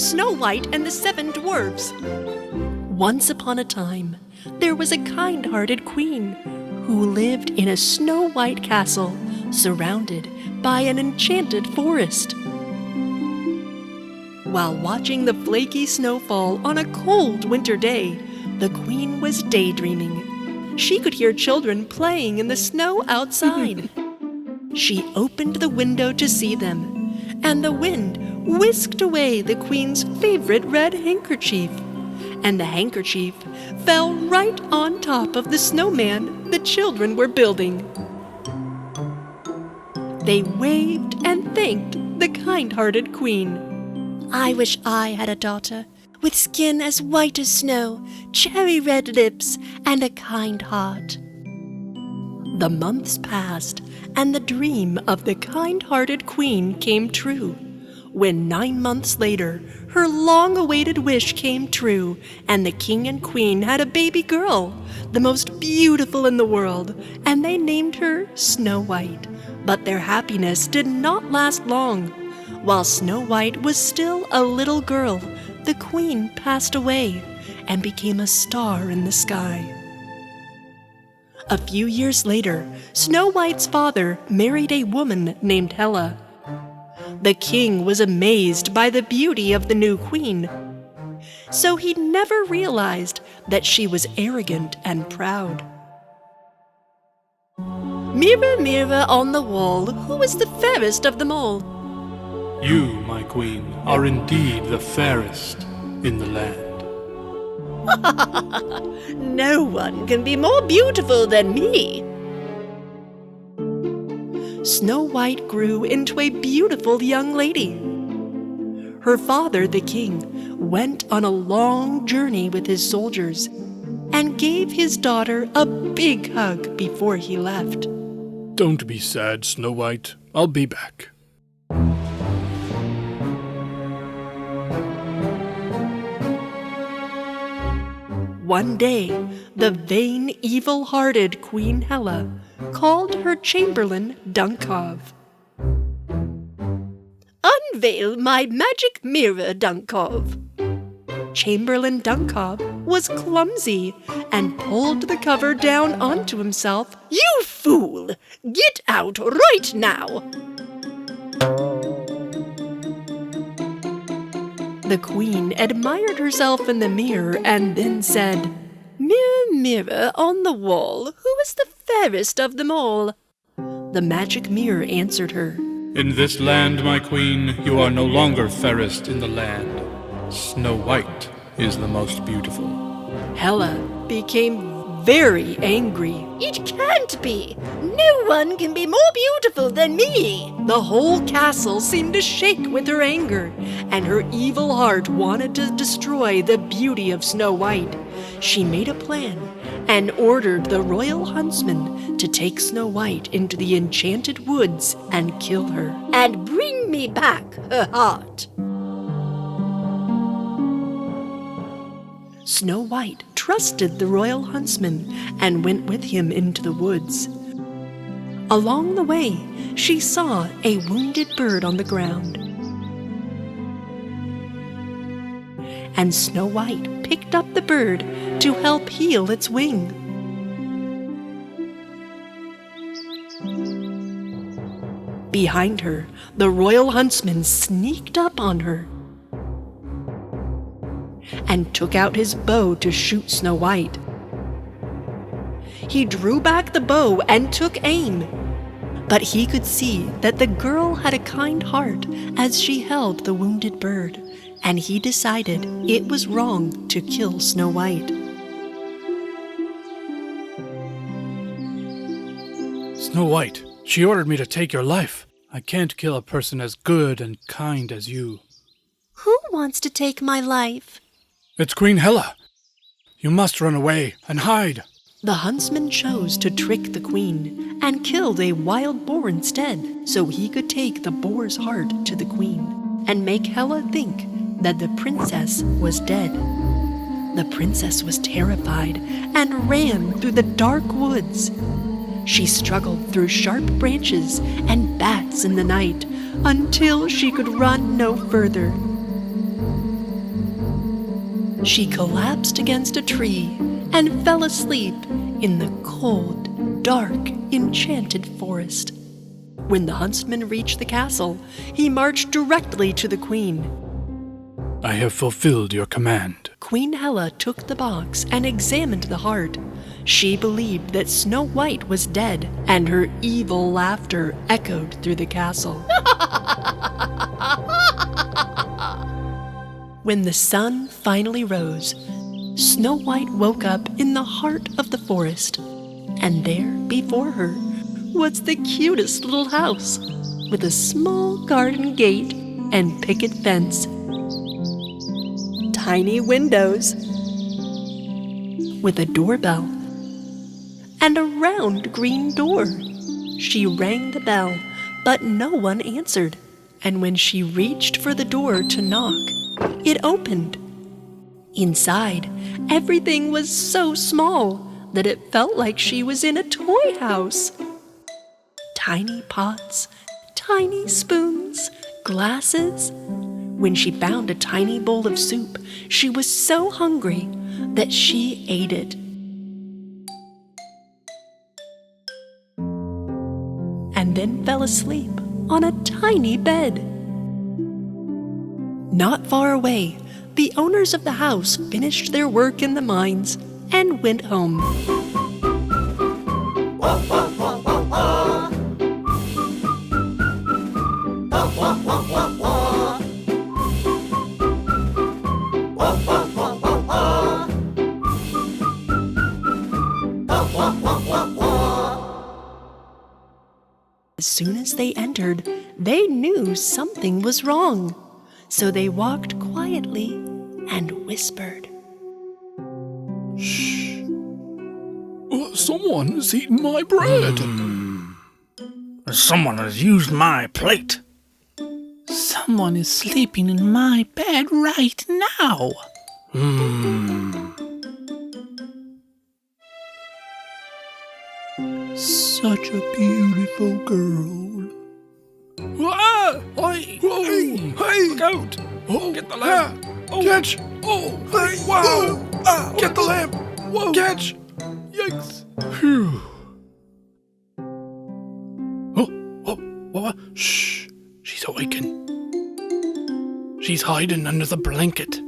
Snow White and the Seven Dwarfs. Once upon a time, there was a kind-hearted queen who lived in a snow-white castle surrounded by an enchanted forest. While watching the flaky snowfall on a cold winter day, the queen was daydreaming. She could hear children playing in the snow outside. She opened the window to see them, and the wind whisked away the queen's favorite red handkerchief, and the handkerchief fell right on top of the snowman the children were building. They waved and thanked the kind-hearted queen. I wish I had a daughter with skin as white as snow, cherry red lips, and a kind heart. The months passed, and the dream of the kind-hearted queen came true. When 9 months later, her long-awaited wish came true, and the king and queen had a baby girl, the most beautiful in the world, and they named her Snow White. But their happiness did not last long. While Snow White was still a little girl, the queen passed away and became a star in the sky. A few years later, Snow White's father married a woman named Hela. The king was amazed by the beauty of the new queen, so he never realized that she was arrogant and proud. Mirror, mirror on the wall, who is the fairest of them all? You, my queen, are indeed the fairest in the land. No one can be more beautiful than me. Snow White grew into a beautiful young lady. Her father, the king, went on a long journey with his soldiers and gave his daughter a big hug before he left. Don't be sad, Snow White. I'll be back. One day, the vain, evil-hearted Queen Hela called her chamberlain Dunkov. Unveil my magic mirror, Dunkov. Chamberlain Dunkov was clumsy and pulled the cover down onto himself. You fool! Get out right now! The queen admired herself in the mirror and then said, Mirror, mirror on the wall, who is the fairest of them all? The magic mirror answered her, In this land, my queen, you are no longer fairest in the land. Snow White is the most beautiful. Hela became very angry. It can't be! No one can be more beautiful than me! The whole castle seemed to shake with her anger, and her evil heart wanted to destroy the beauty of Snow White. She made a plan and ordered the royal huntsman to take Snow White into the enchanted woods and kill her. And bring me back her heart. Snow White trusted the royal huntsman and went with him into the woods. Along the way, she saw a wounded bird on the ground. And Snow White picked up the bird to help heal its wing. Behind her, the royal huntsman sneaked up on her and took out his bow to shoot Snow White. He drew back the bow and took aim, but he could see that the girl had a kind heart as she held the wounded bird, and he decided it was wrong to kill Snow White. Snow White, she ordered me to take your life. I can't kill a person as good and kind as you. Who wants to take my life? It's Queen Hela. You must run away and hide. The huntsman chose to trick the queen and killed a wild boar instead, so he could take the boar's heart to the queen and make Hela think that the princess was dead. The princess was terrified and ran through the dark woods. She struggled through sharp branches and bats in the night until she could run no further. She collapsed against a tree and fell asleep in the cold, dark, enchanted forest. When the huntsman reached the castle, he marched directly to the queen. I have fulfilled your command. Queen Hela took the box and examined the heart. She believed that Snow White was dead, and her evil laughter echoed through the castle. When the sun finally rose, Snow White woke up in the heart of the forest, and there before her was the cutest little house with a small garden gate and picket fence, tiny windows with a doorbell, and a round green door. She rang the bell, but no one answered, and when she reached for the door to knock, it opened. Inside, everything was so small that it felt like she was in a toy house. Tiny pots, tiny spoons, glasses. When she found a tiny bowl of soup, she was so hungry that she ate it. And then fell asleep on a tiny bed. Not far away, the owners of the house finished their work in the mines and went home. As soon as they entered, they knew something was wrong. So they walked quietly and whispered. Shh. Someone has eaten my bread. Someone has used my plate. Someone is sleeping in my bed right now. Such a beautiful girl. Ah! Oi! Whoa! Hey! Look out! Oh! Get the lamp! Oh! Catch! Oh! Hey! Wow! Ah! Get the lamp! Whoa! Catch! Yikes! Phew! Oh! Shh! She's awakened. She's hiding under the blanket.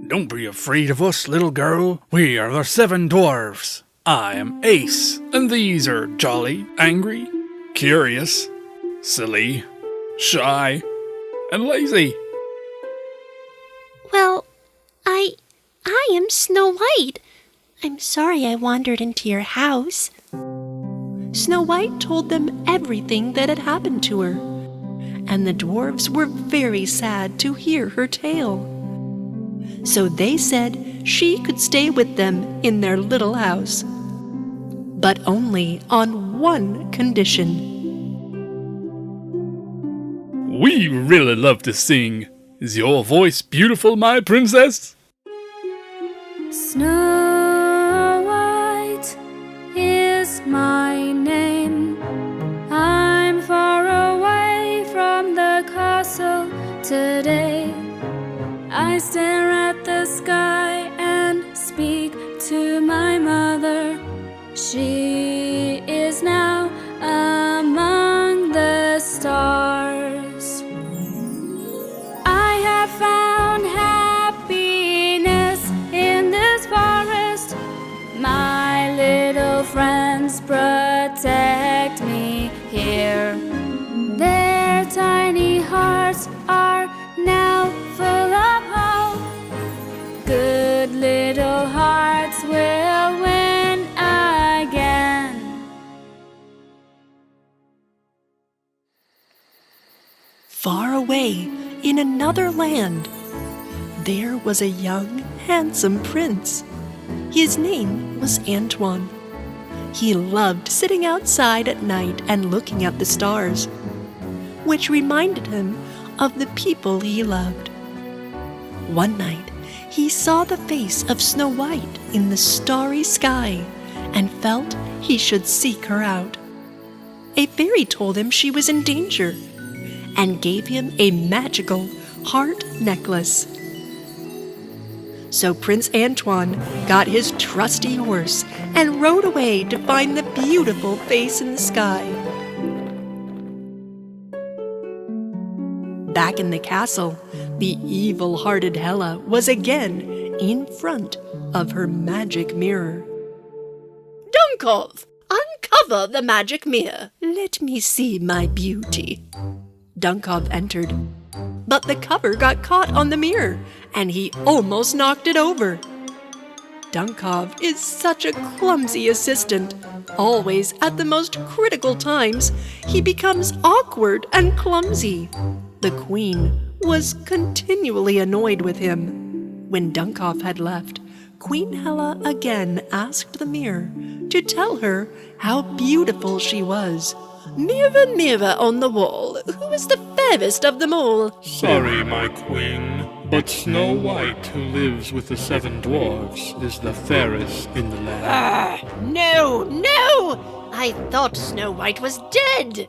Don't be afraid of us, little girl. We are the 7 dwarfs. I am Ace, and these are jolly, angry, curious, silly, shy, and lazy. Well, I am Snow White. I'm sorry I wandered into your house. Snow White told them everything that had happened to her, and the dwarves were very sad to hear her tale. So they said she could stay with them in their little house, but only on one condition. We really love to sing. Is your voice beautiful, my princess? Snow White is my name. I'm far away from the castle today. I stare at the sky and speak to my mother. She is now among the stars. I have found happiness in this forest. My little friends protect me here. Their tiny hearts are now full of hope. Good little hearts will win again. Far away in another land, there was a young, handsome prince. His name was Antoine. He loved sitting outside at night and looking at the stars, which reminded him of the people he loved. One night, he saw the face of Snow White in the starry sky and felt he should seek her out. A fairy told him she was in danger and gave him a magical heart necklace. So Prince Antoine got his trusty horse and rode away to find the beautiful face in the sky. Back in the castle, the evil-hearted Hela was again in front of her magic mirror. Dunkov, uncover the magic mirror. Let me see my beauty. Dunkov entered, but the cover got caught on the mirror, and he almost knocked it over. Dunkov is such a clumsy assistant. Always at the most critical times, he becomes awkward and clumsy. The queen was continually annoyed with him. When Dunkov had left, Queen Hela again asked the mirror to tell her how beautiful she was. Mirror, mirror on the wall, who is the fairest of them all? Sorry, my queen, but Snow White, who lives with the 7 dwarfs, is the fairest in the land. No! I thought Snow White was dead.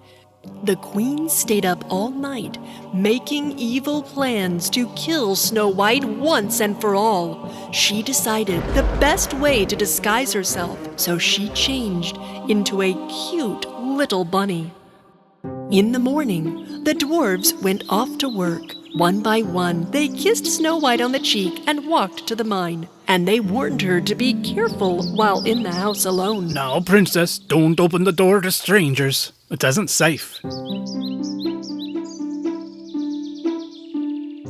The queen stayed up all night, making evil plans to kill Snow White once and for all. She decided the best way to disguise herself, so she changed into a cute little bunny. In the morning, the dwarves went off to work. One by one, they kissed Snow White on the cheek and walked to the mine. And they warned her to be careful while in the house alone. Now, princess, don't open the door to strangers. It isn't safe.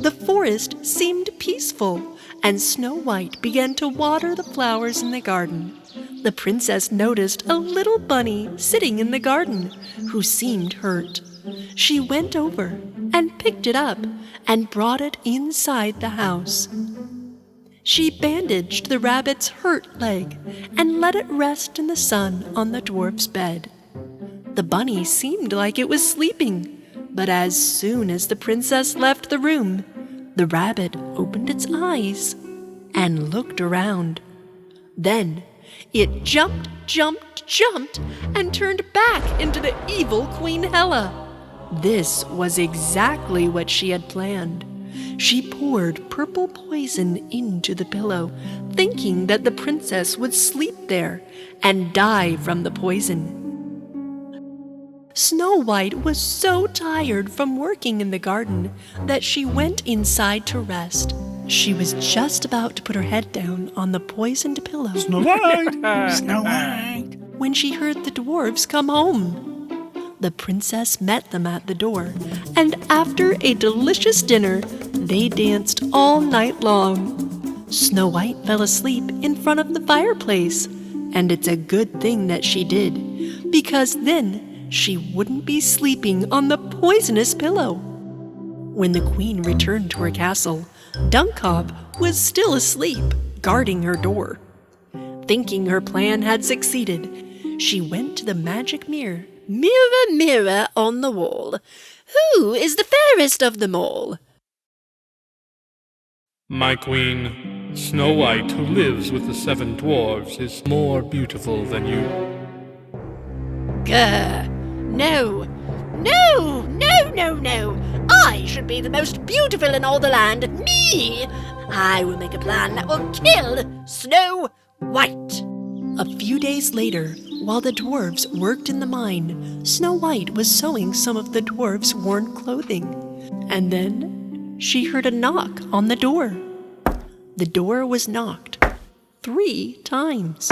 The forest seemed peaceful, and Snow White began to water the flowers in the garden. The princess noticed a little bunny sitting in the garden who seemed hurt. She went over and picked it up and brought it inside the house. She bandaged the rabbit's hurt leg and let it rest in the sun on the dwarf's bed. The bunny seemed like it was sleeping, but as soon as the princess left the room, the rabbit opened its eyes and looked around. Then it jumped, and turned back into the evil Queen Hela. This was exactly what she had planned. She poured purple poison into the pillow, thinking that the princess would sleep there and die from the poison. Snow White was so tired from working in the garden that she went inside to rest. She was just about to put her head down on the poisoned pillow Snow White! Snow White! when she heard the dwarves come home. The princess met them at the door, and after a delicious dinner, they danced all night long. Snow White fell asleep in front of the fireplace, and it's a good thing that she did, because then she wouldn't be sleeping on the poisonous pillow. When the queen returned to her castle, Dunkov was still asleep, guarding her door. Thinking her plan had succeeded, she went to the magic mirror. Mirror, mirror on the wall, who is the fairest of them all? My queen, Snow White, who lives with the 7 dwarfs, is more beautiful than you. Grr! No! I should be the most beautiful in all the land. Me! I will make a plan that will kill Snow White. A few days later, while the dwarves worked in the mine, Snow White was sewing some of the dwarves' worn clothing. And then she heard a knock on the door. The door was knocked 3 times.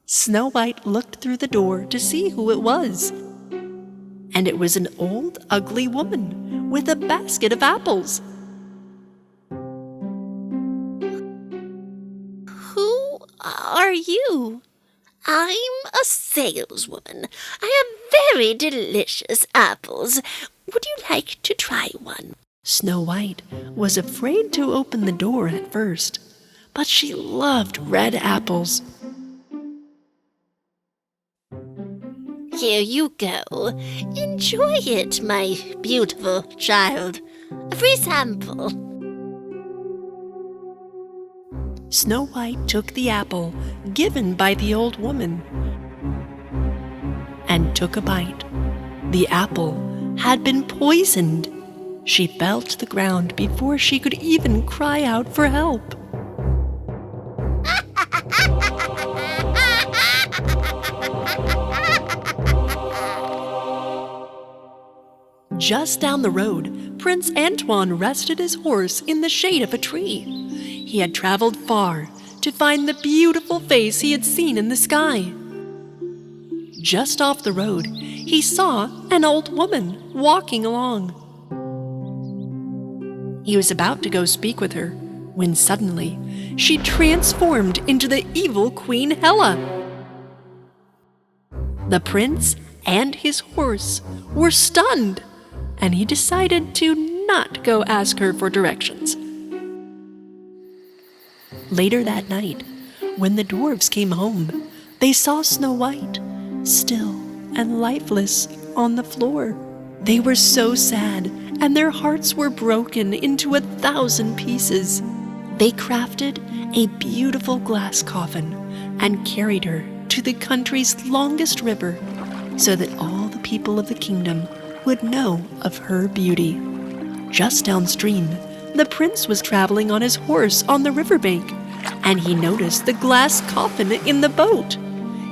Snow White looked through the door to see who it was. And it was an old, ugly woman with a basket of apples. Who are you? I'm a saleswoman. I have very delicious apples. Would you like to try one? Snow White was afraid to open the door at first, but she loved red apples. Here you go. Enjoy it, my beautiful child. A free sample. Snow White took the apple given by the old woman and took a bite. The apple had been poisoned. She fell to the ground before she could even cry out for help. Just down the road, Prince Antoine rested his horse in the shade of a tree. He had traveled far to find the beautiful face he had seen in the sky. Just off the road, he saw an old woman walking along. He was about to go speak with her when suddenly she transformed into the evil Queen Hela. The prince and his horse were stunned, and he decided to not go ask her for directions. Later that night, when the dwarfs came home, they saw Snow White, still and lifeless, on the floor. They were so sad, and their hearts were broken into 1,000 pieces. They crafted a beautiful glass coffin and carried her to the country's longest river so that all the people of the kingdom would know of her beauty. Just downstream, the prince was traveling on his horse on the riverbank, and he noticed the glass coffin in the boat.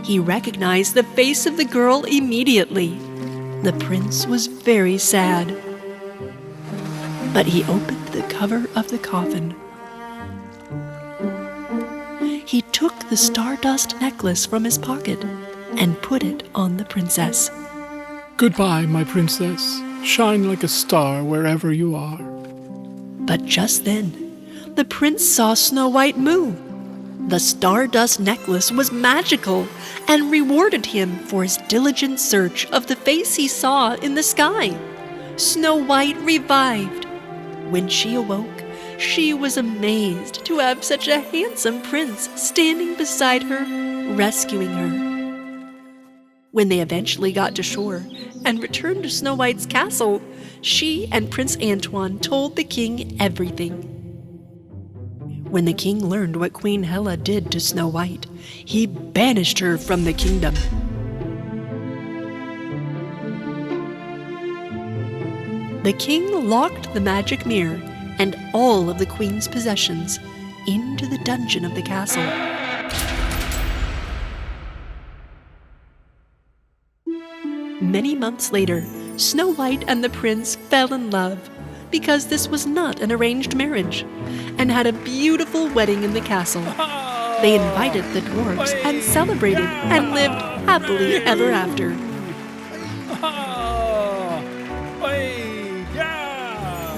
He recognized the face of the girl immediately. The prince was very sad. But he opened the cover of the coffin. He took the stardust necklace from his pocket and put it on the princess. Goodbye, my princess. Shine like a star wherever you are. But just then, the prince saw Snow White move. The stardust necklace was magical and rewarded him for his diligent search of the face he saw in the sky. Snow White revived. When she awoke, she was amazed to have such a handsome prince standing beside her, rescuing her. When they eventually got to shore and returned to Snow White's castle, she and Prince Antoine told the king everything. When the king learned what Queen Hela did to Snow White, he banished her from the kingdom. The king locked the magic mirror and all of the queen's possessions into the dungeon of the castle. Many months later, Snow White and the prince fell in love because this was not an arranged marriage, and had a beautiful wedding in the castle. They invited the dwarfs and celebrated and lived happily ever after. Yeah!